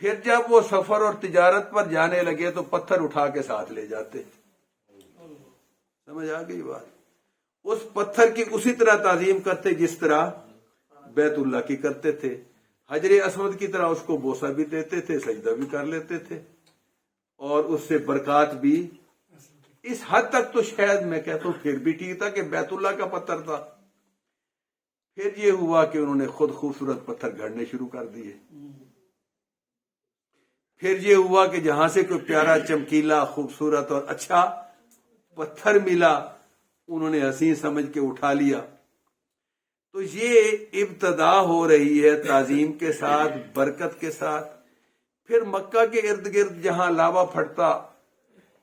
پھر جب وہ سفر اور تجارت پر جانے لگے تو پتھر اٹھا کے ساتھ لے جاتے. سمجھ آ گئی بات؟ اس پتھر کی اسی طرح تعظیم کرتے جس طرح بیت اللہ کی کرتے تھے. حجر اسود کی طرح اس کو بوسہ بھی دیتے تھے, سجدہ بھی کر لیتے تھے, اور اس سے برکات بھی. اس حد تک تو شاید میں کہتا ہوں پھر بھی ٹھیک تھا کہ بیت اللہ کا پتھر تھا. پھر یہ ہوا کہ انہوں نے خود خوبصورت پتھر گھڑنے شروع کر دیے. پھر یہ ہوا کہ جہاں سے کوئی پیارا چمکیلا خوبصورت اور اچھا پتھر ملا انہوں نے حسین سمجھ کے اٹھا لیا. تو یہ ابتدا ہو رہی ہے تعظیم کے ساتھ, برکت کے ساتھ. پھر مکہ کے ارد گرد جہاں لاوا پھٹتا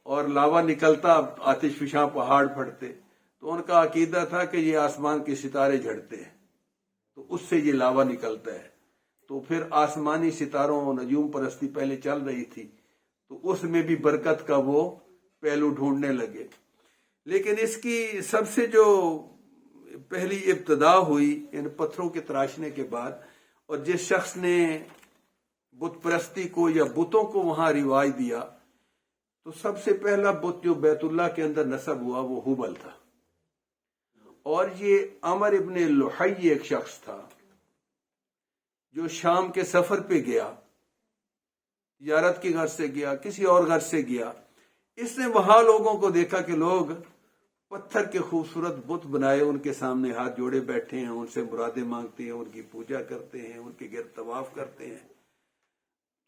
اور لاوا نکلتا, آتش فشاں پہاڑ پھٹتے, تو ان کا عقیدہ تھا کہ یہ آسمان کے ستارے جھڑتے ہیں تو اس سے یہ لاوا نکلتا ہے. تو پھر آسمانی ستاروں نجوم پرستی پہلے چل رہی تھی تو اس میں بھی برکت کا وہ پہلو ڈھونڈنے لگے. لیکن اس کی سب سے جو پہلی ابتدا ہوئی ان پتھروں کے تراشنے کے بعد, اور جس شخص نے بت پرستی کو یا بتوں کو وہاں رواج دیا, تو سب سے پہلا بت جو بیت اللہ کے اندر نصب ہوا وہ ہبل تھا. اور یہ عمر ابن لحی ایک شخص تھا جو شام کے سفر پہ گیا, تجارت کی غرض سے گیا, کسی اور غرض سے گیا. اس نے وہاں لوگوں کو دیکھا کہ لوگ پتھر کے خوبصورت بت بنائے ان کے سامنے ہاتھ جوڑے بیٹھے ہیں, ان سے مرادیں مانگتے ہیں, ان کی پوجا کرتے ہیں, ان کے گرد طواف کرتے ہیں.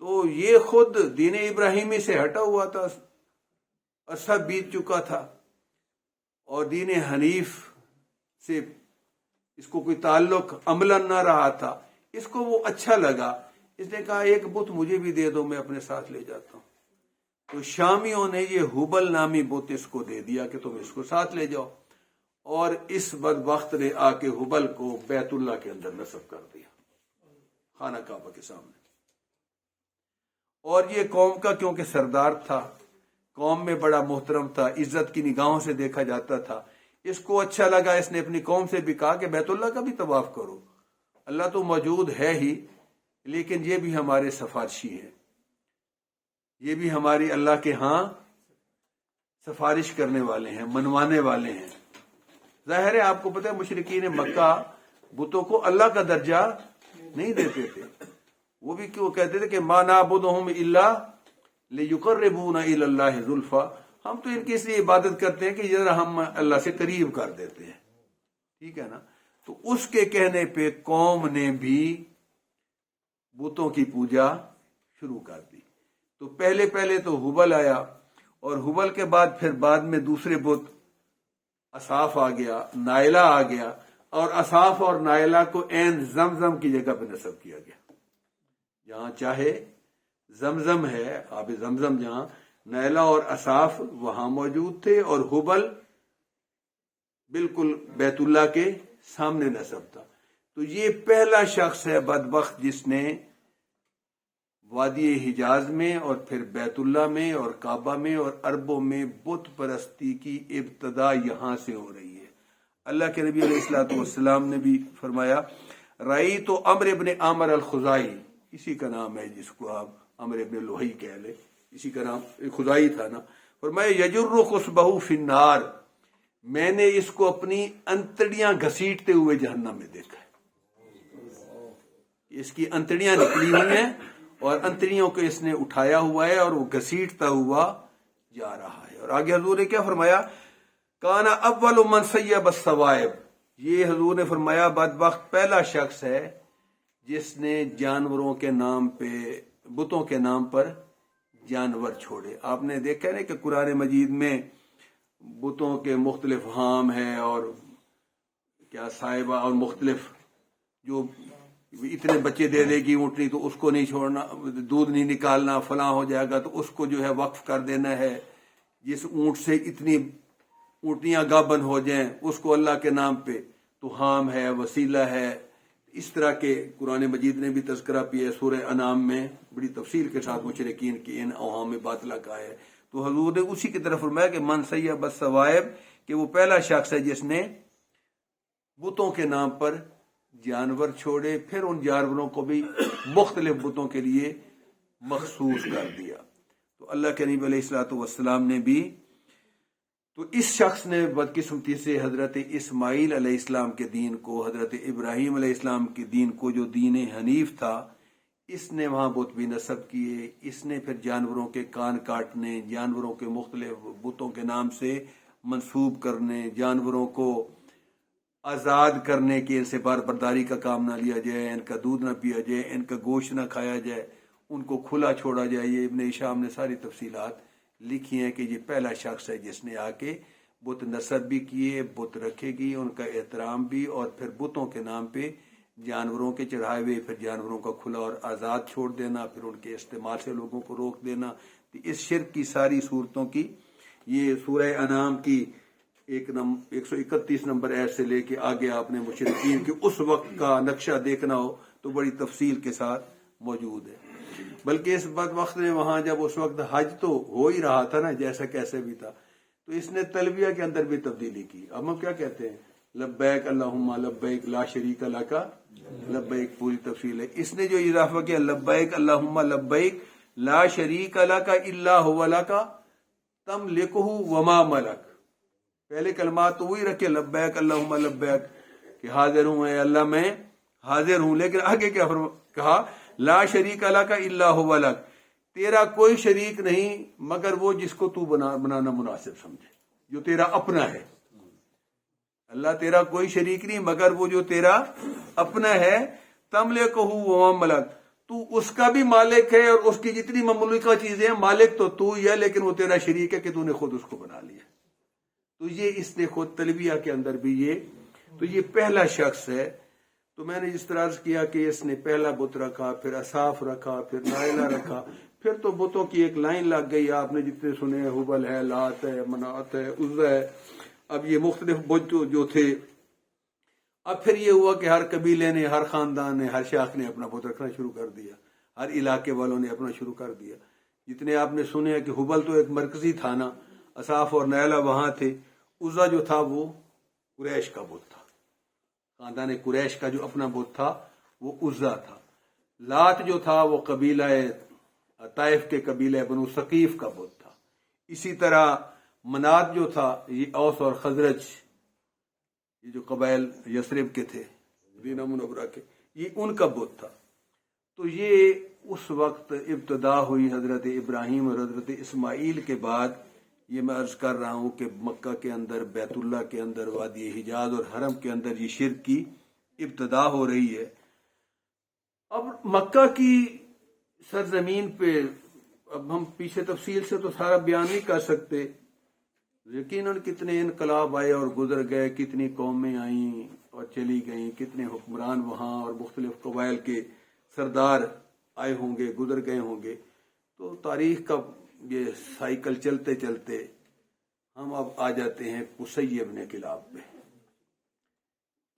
تو یہ خود دین ابراہیمی سے ہٹا ہوا تھا, عرصہ بیت چکا تھا, اور دین حنیف سے اس کو کوئی تعلق عملاً نہ رہا تھا. اس کو وہ اچھا لگا, اس نے کہا ایک بت مجھے بھی دے دو, میں اپنے ساتھ لے جاتا ہوں. تو شامیوں نے یہ ہبل نامی بت اس کو دے دیا کہ تم اس کو ساتھ لے جاؤ, اور اس بدبخت نے آ کے ہبل کو بیت اللہ کے اندر نصب کر دیا, خانہ کعبہ کے سامنے. اور یہ قوم کا کیونکہ سردار تھا, قوم میں بڑا محترم تھا, عزت کی نگاہوں سے دیکھا جاتا تھا. اس کو اچھا لگا, اس نے اپنی قوم سے بھی کہا کہ بیت اللہ کا بھی طواف کرو. اللہ تو موجود ہے ہی, لیکن یہ بھی ہمارے سفارشی ہیں, یہ بھی ہماری اللہ کے ہاں سفارش کرنے والے ہیں, منوانے والے ہیں. ظاہر ہے آپ کو پتہ ہے مشرکین مکہ بتوں کو اللہ کا درجہ نہیں دیتے تھے. وہ بھی کیوں کہتے تھے کہ ما نعبدہم الا لیقربونا الی اللہ زلفی, ہم تو ان کی اس لیے عبادت کرتے ہیں کہ ذرا ہم اللہ سے قریب کر دیتے ہیں. ٹھیک ہے نا. تو اس کے کہنے پہ قوم نے بھی بتوں کی پوجا شروع کر دی. تو پہلے تو ہبل آیا, اور ہبل کے بعد پھر بعد میں دوسرے بت اصاف آ گیا, نائلہ آ گیا, اور اصاف اور نائلہ کو عین زمزم کی جگہ پہ نصب کیا گیا. جہاں چاہے زمزم ہے, آب زمزم جہاں, نائلہ اور اصاف وہاں موجود تھے, اور ہبل بالکل بیت اللہ کے سامنے نصب تھا. تو یہ پہلا شخص ہے بدبخت جس نے وادی حجاز میں اور پھر بیت اللہ میں اور کعبہ میں اور عربوں میں بت پرستی کی ابتدا یہاں سے ہو رہی ہے. اللہ کے نبی علیہ الصلوۃ والسلام نے بھی فرمایا, رأیت عمر ابن عامر الخزائی, اسی کا نام ہے جس کو آپ عمر ابن لوہی کہہ لیں, اسی کا نام خزائی تھا نا. فرمایا یجر خصبہ فی النار, میں نے اس کو اپنی انتڑیاں گھسیٹتے ہوئے جہنم میں دیکھا ہے. اس کی انتڑیاں نکلی ہوئی ہیں اور انتڑیوں کو اس نے اٹھایا ہوا ہے اور وہ گھسیٹتا ہوا جا رہا ہے. اور آگے حضور نے کیا فرمایا, کانا اول من سیب الصوائب, یہ حضور نے فرمایا بدبخت پہلا شخص ہے جس نے جانوروں کے نام پہ, بتوں کے نام پر جانور چھوڑے. آپ نے دیکھا نا کہ قرآن مجید میں بتوں کے مختلف ہام ہیں اور کیا صاحبہ, اور مختلف جو اتنے بچے دے دے گی اونٹنی تو اس کو نہیں چھوڑنا, دودھ نہیں نکالنا, فلاں ہو جائے گا تو اس کو جو ہے وقف کر دینا ہے. جس اونٹ سے اتنی اونٹنیاں گابن ہو جائیں اس کو اللہ کے نام پہ تو ہام ہے, وسیلہ ہے. اس طرح کے قرآن مجید نے بھی تذکرہ کیا ہے. سورہ انعام میں بڑی تفصیل کے ساتھ مشرکین کی ان اوہام باطلہ کا ہے. تو حضور نے اسی کی طرف فرمایا کہ من سیب الصوائب, کہ وہ پہلا شخص ہے جس نے بتوں کے نام پر جانور چھوڑے, پھر ان جانوروں کو بھی مختلف بتوں کے لیے مخصوص کر دیا۔ تو اللہ کے نبی علیہ الصلوۃ والسلام نے بھی، تو اس شخص نے بدقسمتی سے حضرت اسماعیل علیہ السلام کے دین کو، حضرت ابراہیم علیہ السلام کے دین کو جو دین حنیف تھا، اس نے وہاں بت بھی نصب کیے۔ اس نے پھر جانوروں کے کان کاٹنے، جانوروں کے مختلف بتوں کے نام سے منسوب کرنے، جانوروں کو آزاد کرنے کی ان سے برداری کا کام نہ لیا جائے، ان کا دودھ نہ پیا جائے، ان کا گوشت نہ کھایا جائے، ان کو کھلا چھوڑا جائے۔ یہ ابن ہشام نے ساری تفصیلات لکھی ہیں کہ یہ پہلا شخص ہے جس نے آ کے بت نصب بھی کیے، بت رکھے گی، ان کا احترام بھی، اور پھر بتوں کے نام پہ جانوروں کے چڑھائے ہوئے، پھر جانوروں کا کھلا اور آزاد چھوڑ دینا، پھر ان کے استعمال سے لوگوں کو روک دینا۔ اس شرک کی ساری صورتوں کی یہ سورہ انعام کی 131 نمبر ایت سے لے کے آگے آپ نے مشرکین کے اس وقت کا نقشہ دیکھنا ہو تو بڑی تفصیل کے ساتھ موجود ہے۔ بلکہ اس وقت نے وہاں جب اس وقت حج تو ہو ہی رہا تھا نا، جیسا کیسے بھی تھا، تو اس نے تلبیہ کے اندر بھی تبدیلی کی۔ اب ہم کیا کہتے ہیں؟ لبیک اللہم لبیک لا شریک لک لبیک، پوری تفصیل ہے۔ اس نے جو اضافہ کیا لبیک اللہم لبیک لا شریک لک الا هو لک تملکہ وما ملک، پہلے کلمات تو وہی رکھے لبیک اللہم لبیک کہ حاضر ہوں اے اللہ میں حاضر ہوں، لیکن آگے کیا کہا؟ لا شریک لک الا هو لک، تیرا کوئی شریک نہیں مگر وہ جس کو تو بنانا مناسب سمجھے، جو تیرا اپنا ہے۔ اللہ تیرا کوئی شریک نہیں مگر وہ جو تیرا اپنا ہے، تملکہ وما ملک، تو اس کا بھی مالک ہے اور اس کی جتنی مملوکہ چیزیں ہیں مالک تو ہی ہے، لیکن وہ تیرا شریک ہے کہ تو نے خود اس کو بنا لیا۔ تو یہ اس نے خود تلبیہ کے اندر بھی تو یہ پہلا شخص ہے۔ تو میں نے جس طرح عرض کیا کہ اس نے پہلا بت رکھا، پھر اصاف رکھا، پھر نائلہ رکھا، پھر تو بتوں کی ایک لائن لگ گئی، آپ نے جتنے سنے، حبل ہے، لات ہے، منات ہے، عزا ہے۔ اب یہ مختلف بت جو تھے، اب پھر یہ ہوا کہ ہر قبیلے نے، ہر خاندان نے، ہر شاخ نے اپنا بت رکھنا شروع کر دیا، ہر علاقے والوں نے اپنا شروع کر دیا۔ جتنے آپ نے سنے کہ حبل تو ایک مرکزی تھا نا، اصاف اور نائلہ وہاں تھے، عزا جو تھا وہ قریش کا بت تھا، خاندان قریش کا جو اپنا بت تھا وہ عزا تھا۔ لات جو تھا وہ قبیلہ طائف کے قبیلہ بنو ثقیف کا بت تھا۔ اسی طرح منات جو تھا یہ اوس اور خزرج، یہ جو قبائل یثرب کے تھے، مدینہ منورہ کے، یہ ان کا بت تھا۔ تو یہ اس وقت ابتدا ہوئی حضرت ابراہیم اور حضرت اسماعیل کے بعد۔ یہ میں عرض کر رہا ہوں کہ مکہ کے اندر، بیت اللہ کے اندر، وادی حجاز اور حرم کے اندر یہ شرک کی ابتدا ہو رہی ہے۔ اب مکہ کی سرزمین پہ اب ہم پیچھے تفصیل سے تو سارا بیان نہیں کر سکتے، یقیناً کتنے انقلاب آئے اور گزر گئے، کتنی قومیں آئیں اور چلی گئیں، کتنے حکمران وہاں اور مختلف قبائل کے سردار آئے ہوں گے، گزر گئے ہوں گے۔ تو تاریخ کا یہ سائیکل چلتے چلتے ہم اب آ جاتے ہیں قصی ابن کلاب پہ،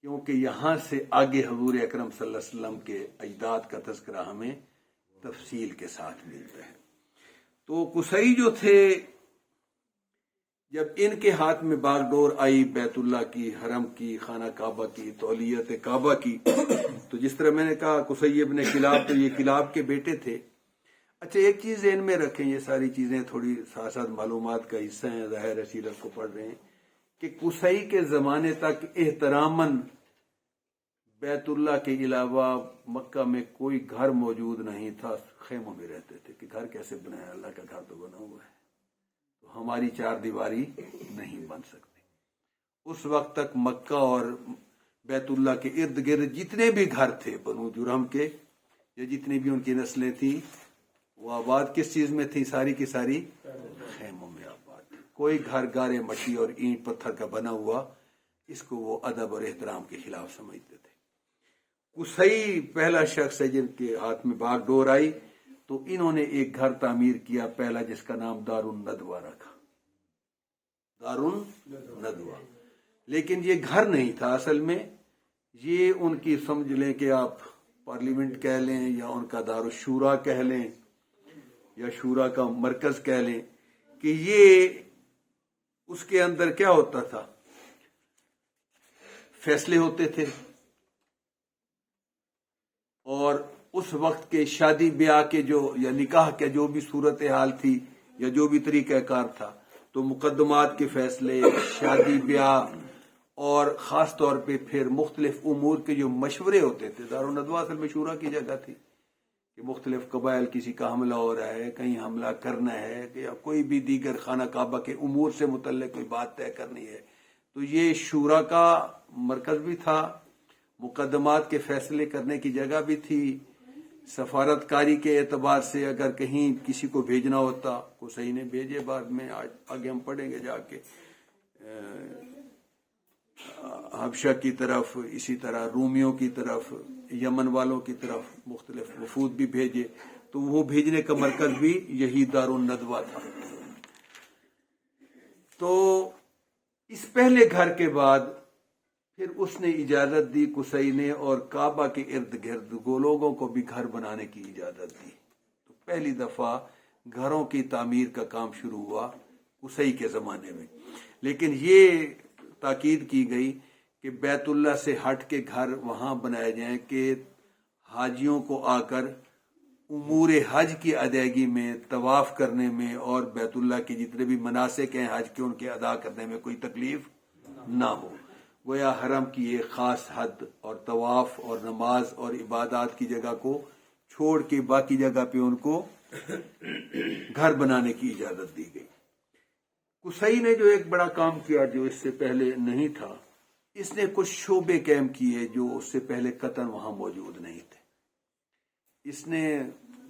کیونکہ یہاں سے آگے حضور اکرم صلی اللہ علیہ وسلم کے اجداد کا تذکرہ ہمیں تفصیل کے ساتھ ملتا ہے۔ تو قصی جو تھے، جب ان کے ہاتھ میں باغ ڈور آئی بیت اللہ کی، حرم کی، خانہ کعبہ کی، تولیت کعبہ کی، تو جس طرح میں نے کہا قصی ابن کلاب، تو یہ کلاب کے بیٹے تھے۔ اچھا ایک چیز ذہن میں رکھیں، یہ ساری چیزیں تھوڑی ساتھ ساتھ معلومات کا حصہ ہیں، ظاہر سیرت کو پڑھ رہے ہیں، کہ قصی کے زمانے تک احتراماً بیت اللہ کے علاوہ مکہ میں کوئی گھر موجود نہیں تھا، خیموں میں رہتے تھے کہ گھر کیسے بنایا، اللہ کا گھر تو بنا ہوا ہے، تو ہماری چار دیواری نہیں بن سکتی۔ اس وقت تک مکہ اور بیت اللہ کے ارد گرد جتنے بھی گھر تھے بنو جرہم کے، یا جتنی بھی ان کی نسلیں تھیں، وہ آباد کس چیز میں تھی؟ ساری کی ساری خیموں میں آباد۔ کوئی گھر گارے مٹی اور اینٹ پتھر کا بنا ہوا، اس کو وہ ادب اور احترام کے خلاف سمجھتے تھے۔ قصی پہلا شخص ہے جن کے ہاتھ میں باغ ڈور آئی، تو انہوں نے ایک گھر تعمیر کیا پہلا، جس کا نام دار الندوہ رکھا، دار الندوہ۔ لیکن یہ گھر نہیں تھا اصل میں، یہ ان کی سمجھ لیں کہ آپ پارلیمنٹ کہہ لیں، یا ان کا دار الشورا کہہ لیں، یا شورا کا مرکز کہہ لیں، کہ یہ اس کے اندر کیا ہوتا تھا؟ فیصلے ہوتے تھے، اور اس وقت کے شادی بیاہ کے جو یا نکاح کے جو بھی صورتحال تھی یا جو بھی طریقہ کار تھا، تو مقدمات کے فیصلے، شادی بیاہ اور خاص طور پہ پھر مختلف امور کے جو مشورے ہوتے تھے، دارالندوہ اصل مشورہ کی جگہ تھی کہ مختلف قبائل، کسی کا حملہ ہو رہا ہے، کہیں حملہ کرنا ہے یا کوئی بھی دیگر خانہ کعبہ کے امور سے متعلق کوئی بات طے کرنی ہے، تو یہ شورا کا مرکز بھی تھا، مقدمات کے فیصلے کرنے کی جگہ بھی تھی۔ سفارت کاری کے اعتبار سے اگر کہیں کسی کو بھیجنا ہوتا، قصی نے بھیجے، بعد میں آگے ہم پڑھیں گے جا کے حبشہ کی طرف، اسی طرح رومیوں کی طرف، یمن والوں کی طرف مختلف وفود بھی بھیجے، تو وہ بھیجنے کا مرکز بھی یہی دارالندوہ تھا۔ تو اس پہلے گھر کے بعد پھر اس نے اجازت دی قصی نے، اور کعبہ کے ارد گرد لوگوں کو بھی گھر بنانے کی اجازت دی۔ تو پہلی دفعہ گھروں کی تعمیر کا کام شروع ہوا قصی کے زمانے میں، لیکن یہ تاکید کی گئی کہ بیت اللہ سے ہٹ کے گھر وہاں بنائے جائیں کہ حاجیوں کو آ کر امور حج کی ادائیگی میں، طواف کرنے میں اور بیت اللہ کے جتنے بھی مناسک ہیں حج کے، ان کے ادا کرنے میں کوئی تکلیف نہ ہو۔ گویا حرم کی ایک خاص حد اور طواف اور نماز اور عبادات کی جگہ کو چھوڑ کے باقی جگہ پہ ان کو گھر بنانے کی اجازت دی گئی۔ قصی نے جو ایک بڑا کام کیا جو اس سے پہلے نہیں تھا، اس نے کچھ شعبے قائم کیے جو اس سے پہلے قطعاً وہاں موجود نہیں تھے۔ اس نے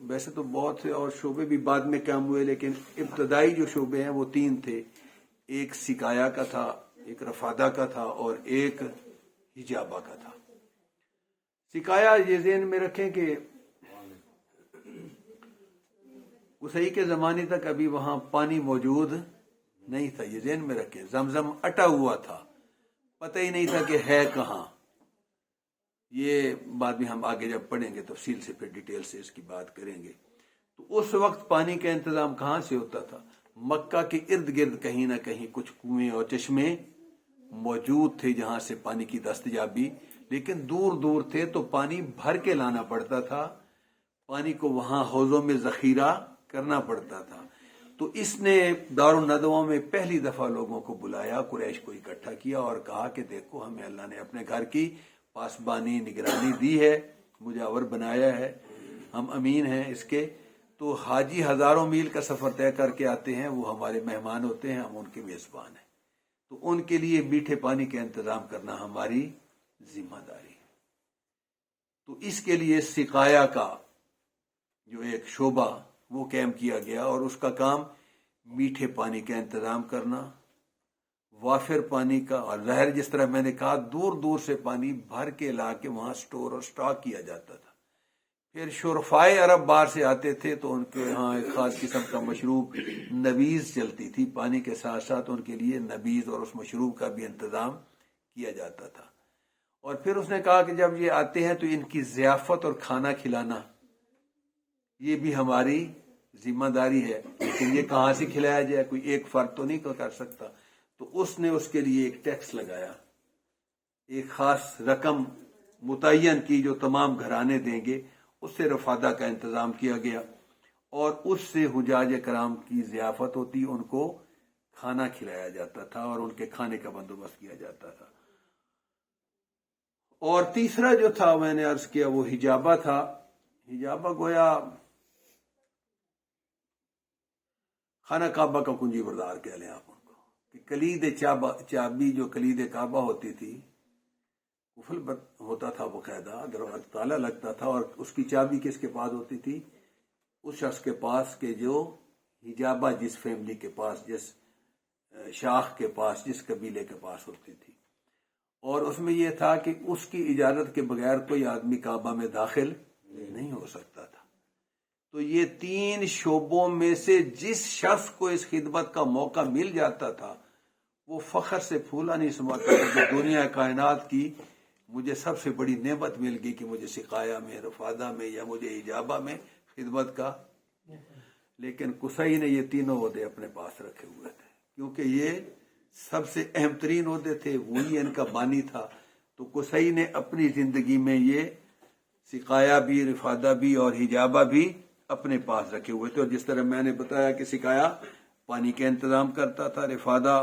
ویسے تو بہت سے اور شعبے بھی بعد میں قائم ہوئے، لیکن ابتدائی جو شعبے ہیں وہ 3 تھے۔ ایک سقایا کا تھا، ایک رفادہ کا تھا، اور ایک حجابہ کا تھا۔ سقایا یہ ذہن میں رکھیں کہ قصی کے زمانے تک ابھی وہاں پانی موجود نہیں تھا، یہ ذہن میں رکھیں۔ زمزم اٹا ہوا تھا، پتہ ہی نہیں تھا کہ ہے کہاں۔ یہ بعد میں ہم آگے جب پڑھیں گے تفصیل سے پھر ڈیٹیل سے اس کی بات کریں گے۔ تو اس وقت پانی کا انتظام کہاں سے ہوتا تھا؟ مکہ کے ارد گرد کہیں نہ کہیں کچھ کنویں اور چشمے موجود تھے جہاں سے پانی کی دستیابی، لیکن دور دور تھے تو پانی بھر کے لانا پڑتا تھا، پانی کو وہاں حوضوں میں ذخیرہ کرنا پڑتا تھا۔ تو اس نے دارالندوہ میں پہلی دفعہ لوگوں کو بلایا، قریش کو اکٹھا کیا اور کہا کہ دیکھو ہمیں اللہ نے اپنے گھر کی پاسبانی نگرانی دی ہے، مجاور بنایا ہے، ہم امین ہیں اس کے، تو حاجی ہزاروں میل کا سفر طے کر کے آتے ہیں، وہ ہمارے مہمان ہوتے ہیں، ہم ان کے میزبان ہیں، تو ان کے لیے میٹھے پانی کا انتظام کرنا ہماری ذمہ داری ہے۔ تو اس کے لیے سقایا کا جو ایک شعبہ وہ قائم کیا گیا، اور اس کا کام میٹھے پانی کا انتظام کرنا، وافر پانی کا، اور ظاہر جس طرح میں نے کہا دور دور سے پانی بھر کے لا کے وہاں سٹور اور سٹاک کیا جاتا تھا۔ پھر شرفائے عرب باہر سے آتے تھے تو ان کے ہاں ایک خاص قسم کا مشروب نبیذ چلتی تھی، پانی کے ساتھ ساتھ ان کے لیے نبیذ اور اس مشروب کا بھی انتظام کیا جاتا تھا۔ اور پھر اس نے کہا کہ جب یہ آتے ہیں تو ان کی ضیافت اور کھانا کھلانا یہ بھی ہماری ذمہ داری ہے، لیکن یہ کہاں سے کھلایا جائے، کوئی ایک فرد تو نہیں کر سکتا، تو اس نے اس کے لیے ایک ٹیکس لگایا، ایک خاص رقم متعین کی جو تمام گھرانے دیں گے، اس سے رفادہ کا انتظام کیا گیا، اور اس سے حجاج کرام کی ضیافت ہوتی، ان کو کھانا کھلایا جاتا تھا اور ان کے کھانے کا بندوبست کیا جاتا تھا۔ اور تیسرا جو تھا میں نے عرض کیا وہ حجابہ تھا۔ حجابہ گویا خانہ کعبہ کا کنجی بردار کہہ لیں آپ ان کو، کہ کلید چابی جو کلید کعبہ ہوتی تھی، قفل ہوتا تھا باقاعدہ، دروازہ تالا لگتا تھا، اور اس کی چابی کس کے پاس ہوتی تھی؟ اس شخص کے پاس کہ جو حجابہ جس فیملی کے پاس، جس شاخ کے پاس، جس قبیلے کے پاس ہوتی تھی، اور اس میں یہ تھا کہ اس کی اجازت کے بغیر کوئی آدمی کعبہ میں داخل نہیں ہو سکتا تھا۔ تو یہ 3 شعبوں میں سے جس شخص کو اس خدمت کا موقع مل جاتا تھا وہ فخر سے پھولا نہیں سماتا تھا کہ دنیا کائنات کی مجھے سب سے بڑی نعمت مل گئی کہ مجھے سقایا میں، رفادہ میں یا مجھے حجابہ میں خدمت کا۔ لیکن قصی نے یہ تینوں عہدے اپنے پاس رکھے ہوئے تھے، کیونکہ یہ سب سے اہم ترین عہدے تھے، وہی ان کا بانی تھا۔ تو قصی نے اپنی زندگی میں یہ سقایا بھی، رفادہ بھی اور حجابہ بھی اپنے پاس رکھے ہوئے تھے. اور جس طرح میں نے بتایا کہ سقایا پانی کا انتظام کرتا تھا، رفادہ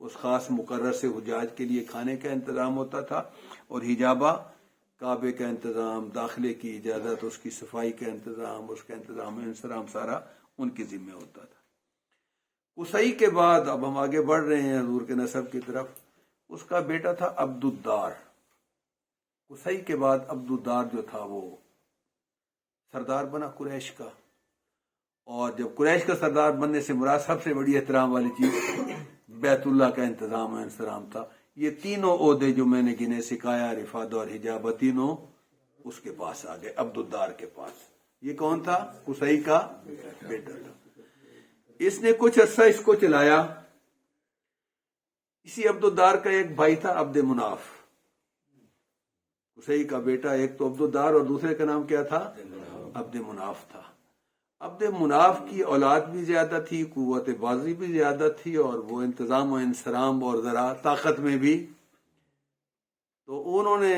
اس خاص مقرر سے حجاج کے لیے کھانے کا انتظام ہوتا تھا، اور حجابہ کعبے کا انتظام، داخلے کی اجازت، اس کی صفائی کا انتظام، اس کا انتظام سارا ان کے ذمہ ہوتا تھا. قصی کے بعد اب ہم آگے بڑھ رہے ہیں حضور کے نسب کی طرف. اس کا بیٹا تھا عبد الدار. قصی کے بعد عبد الدار جو تھا وہ سردار بنا قریش کا. اور جب قریش کا سردار بننے سے مراد سب سے بڑی احترام والی چیز بیت اللہ کا انتظام و انصرام تھا. یہ تینوں عہدے جو میں نے گنے، سقایا، رفادہ اور حجابہ، تینوں اس کے پاس آ گئے، عبد الدار کے پاس. یہ کون تھا؟ قصی کا بیٹا تھا. اس نے کچھ عرصہ اس کو چلایا. اسی عبد الدار کا ایک بھائی تھا عبد مناف. قصی کا بیٹا ایک تو عبد الدار اور دوسرے کا نام کیا تھا؟ عبد مناف تھا. عبد مناف کی اولاد بھی زیادہ تھی، قوت بازی بھی زیادہ تھی، اور وہ انتظام و انصرام اور ذرا طاقت میں بھی. تو انہوں نے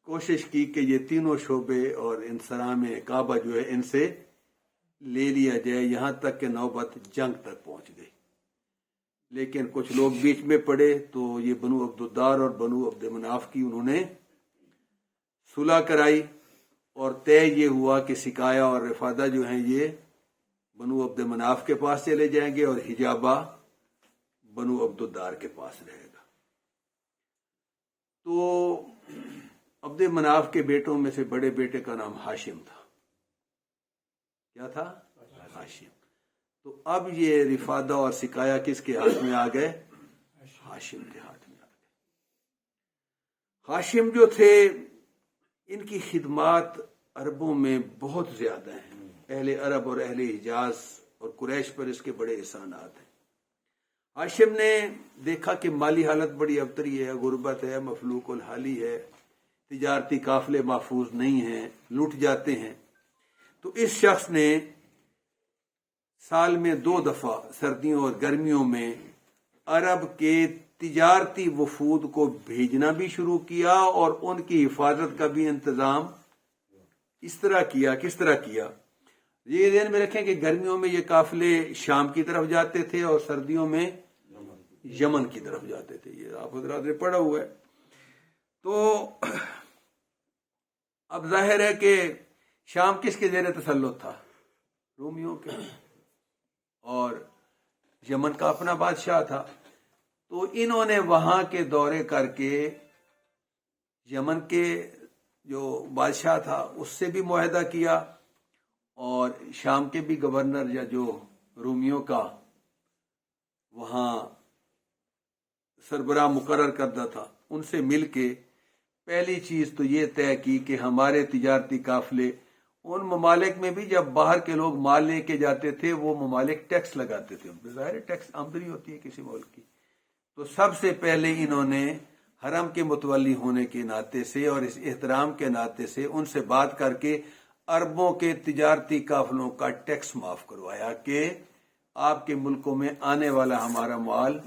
کوشش کی کہ یہ تینوں شعبے اور انصرام کعبہ جو ہے ان سے لے لیا جائے، یہاں تک کہ نوبت جنگ تک پہنچ گئی. لیکن کچھ لوگ بیچ میں پڑے، تو یہ بنو عبد الدار اور بنو عبد مناف کی انہوں نے صلح کرائی، اور طے یہ ہوا کہ سقایا اور رفادہ جو ہیں یہ بنو عبد مناف کے پاس چلے جائیں گے، اور حجابہ بنو عبد الدار کے پاس رہے گا. تو عبد مناف کے بیٹوں میں سے بڑے بیٹے کا نام ہاشم تھا. کیا تھا؟ ہاشم. تو اب یہ رفادہ اور سقایا کس کے ہاتھ میں آ گئے؟ ہاشم کے ہاتھ میں آ گئے. ہاشم جو تھے ان کی خدمات عربوں میں بہت زیادہ ہیں. اہل عرب اور اہل حجاز اور قریش پر اس کے بڑے احسانات ہیں. ہاشم نے دیکھا کہ مالی حالت بڑی ابتری ہے، غربت ہے، مفلوق الحالی ہے، تجارتی قافلے محفوظ نہیں ہیں، لوٹ جاتے ہیں. تو اس شخص نے سال میں 2 دفعہ سردیوں اور گرمیوں میں عرب کے تجارتی وفود کو بھیجنا بھی شروع کیا، اور ان کی حفاظت کا بھی انتظام اس طرح کیا. کس طرح کیا؟ یہ ذہن میں رکھیں کہ گرمیوں میں یہ قافلے شام کی طرف جاتے تھے، اور سردیوں میں یمن کی طرف جاتے تھے. یہ آپ حضرات نے پڑھا ہوا ہے. تو اب ظاہر ہے کہ شام کس کے زیر تسلط تھا؟ رومیوں کے. اور یمن کا اپنا بادشاہ تھا. تو انہوں نے وہاں کے دورے کر کے یمن کے جو بادشاہ تھا اس سے بھی معاہدہ کیا، اور شام کے بھی گورنر یا جو رومیوں کا وہاں سربراہ مقرر کرتا تھا ان سے مل کے پہلی چیز تو یہ طے کی کہ ہمارے تجارتی قافلے ان ممالک میں بھی جب باہر کے لوگ مال لے کے جاتے تھے وہ ممالک ٹیکس لگاتے تھے. ظاہر ٹیکس آمدنی ہوتی ہے کسی ملک کی. تو سب سے پہلے انہوں نے حرم کے متولی ہونے کے ناطے سے اور اس احترام کے ناطے سے ان سے بات کر کے عربوں کے تجارتی قافلوں کا ٹیکس معاف کروایا کہ آپ کے ملکوں میں آنے والا ہمارا مال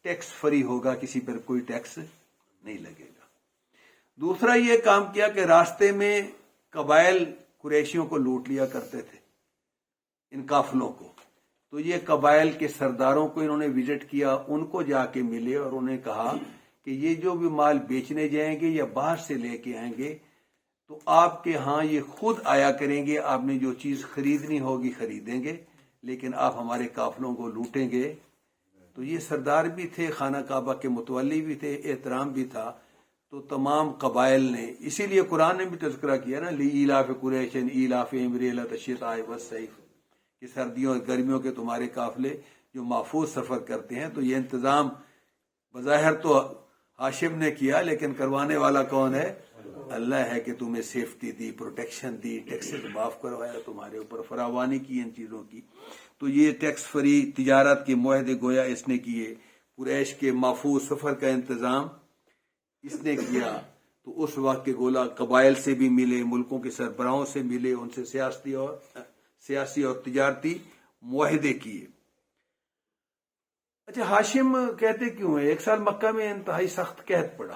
ٹیکس فری ہوگا، کسی پر کوئی ٹیکس نہیں لگے گا. دوسرا یہ کام کیا کہ راستے میں قبائل قریشیوں کو لوٹ لیا کرتے تھے، ان قافلوں کو. تو یہ قبائل کے سرداروں کو انہوں نے وزٹ کیا، ان کو جا کے ملے اور انہیں کہا کہ یہ جو بھی مال بیچنے جائیں گے یا باہر سے لے کے آئیں گے تو آپ کے ہاں یہ خود آیا کریں گے، آپ نے جو چیز خریدنی ہوگی خریدیں گے، لیکن آپ ہمارے قافلوں کو لوٹیں گے. تو یہ سردار بھی تھے، خانہ کعبہ کے متولی بھی تھے، احترام بھی تھا. تو تمام قبائل نے، اسی لیے قرآن نے بھی تذکرہ کیا نا، لِإِيلَافِ قُرَيْشٍ إِيلَافِهِمْ رِحْلَةَ الشِّتَاءِ وَالصَّيْفِ، کہ سردیوں اور گرمیوں کے تمہارے قافلے جو محفوظ سفر کرتے ہیں. تو یہ انتظام بظاہر تو ہاشم نے کیا، لیکن کروانے والا کون ہے؟ اللہ ہے، کہ تمہیں سیفٹی دی، پروٹیکشن دی، ٹیکسز معاف کروایا، تمہارے اوپر فراوانی کی ان چیزوں کی. تو یہ ٹیکس فری تجارت کے معاہدے گویا اس نے کیے. قریش کے محفوظ سفر کا انتظام اس نے کیا. تو اس وقت کے گولا قبائل سے بھی ملے، ملکوں کے سربراہوں سے ملے، ان سے سیاسی اور تجارتی معاہدے کیے. اچھا، ہاشم کہتے کیوں ہیں؟ 1 سال مکہ میں انتہائی سخت قحط پڑا.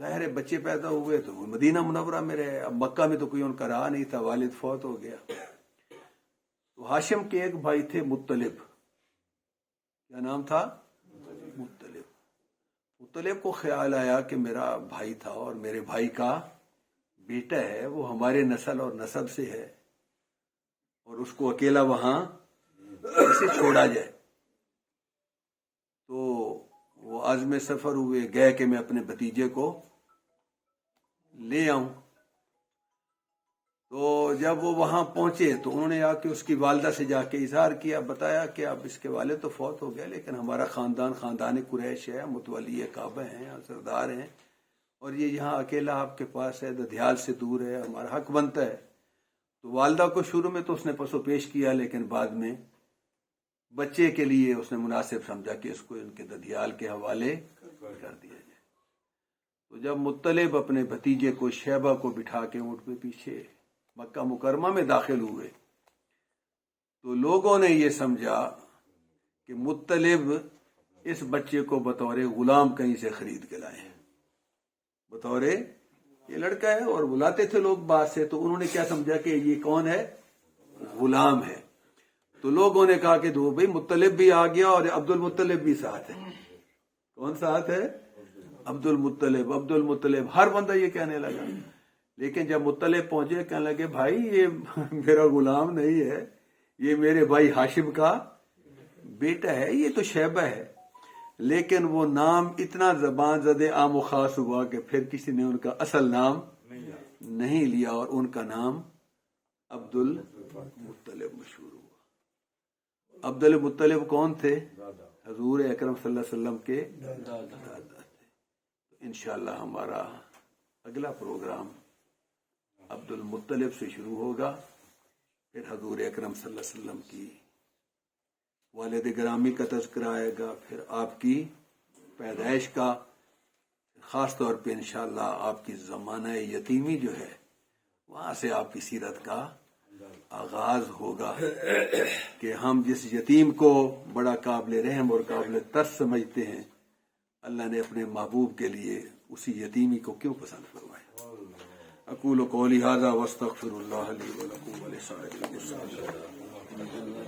ظاہر ہے بچے پیدا ہوئے تو وہ مدینہ منورہ میں رہے. اب مکہ میں تو کوئی ان کا رہا نہیں تھا، والد فوت ہو گیا. تو ہاشم کے ایک بھائی تھے مطلب. کیا نام تھا؟ مطلب. مطلب کو خیال آیا کہ میرا بھائی تھا اور میرے بھائی کا بیٹا ہے، وہ ہمارے نسل اور نسب سے ہے، اور اس کو اکیلا وہاں کیسے چھوڑا جائے. تو وہ عازم سفر ہوئے، گئے کہ میں اپنے بھتیجے کو لے آؤں. تو جب وہ وہاں پہنچے تو انہوں نے آ کے اس کی والدہ سے جا کے اظہار کیا، بتایا کہ اب اس کے والد تو فوت ہو گئے، لیکن ہمارا خاندان قریش ہے، متولی کعبہ ہیں، سردار ہیں، اور یہ یہاں اکیلا آپ کے پاس ہے، ددھیال سے دور ہے، ہمارا حق بنتا ہے. تو والدہ کو شروع میں تو اس نے پسو پیش کیا، لیکن بعد میں بچے کے لیے اس نے مناسب سمجھا کہ اس کو ان کے ددھیال کے حوالے کر دیا جائے. تو جب مطلب اپنے بھتیجے کو شیبہ کو بٹھا کے اونٹ پہ پیچھے مکہ مکرمہ میں داخل ہوئے تو لوگوں نے یہ سمجھا کہ مطلب اس بچے کو بطور غلام کہیں سے خرید کے لائے ہیں، بطور یہ لڑکا ہے، اور بلاتے تھے لوگ بات سے، تو انہوں نے کیا سمجھا کہ یہ کون ہے؟ غلام ہے. تو لوگوں نے کہا کہ دو بھائی مطلب بھی آ گیا اور عبد المطلب بھی ساتھ ہے. کون ساتھ ہے؟ عبد المطلب. عبد المطلب ہر بندہ یہ کہنے لگا. لیکن جب مطلب پہنچے کہنے لگے بھائی یہ میرا غلام نہیں ہے، یہ میرے بھائی ہاشم کا بیٹا ہے، یہ تو شیبہ ہے. لیکن وہ نام اتنا زبان زدے عام و خاص ہوا کہ پھر کسی نے ان کا اصل نام نہیں لیا، اور ان کا نام عبد المطلب مشہور ہوا. عبد المطلب کون تھے؟ حضور اکرم صلی اللہ علیہ وسلم کے دادا تھے. انشاءاللہ ہمارا اگلا پروگرام عبد المطلب سے شروع ہوگا، پھر حضور اکرم صلی اللہ علیہ وسلم کی والد گرامی کا تذکرہ آئے گا، پھر آپ کی پیدائش کا، خاص طور پہ انشاءاللہ آپ کی زمانہ یتیمی جو ہے وہاں سے آپ کی سیرت کا آغاز ہوگا کہ ہم جس یتیم کو بڑا قابل رحم اور قابل ترس سمجھتے ہیں، اللہ نے اپنے محبوب کے لیے اسی یتیمی کو کیوں پسند فرمایا. اقول قولی ھذا واستغفر اللہ لی ولکم ولسائر المسلمین.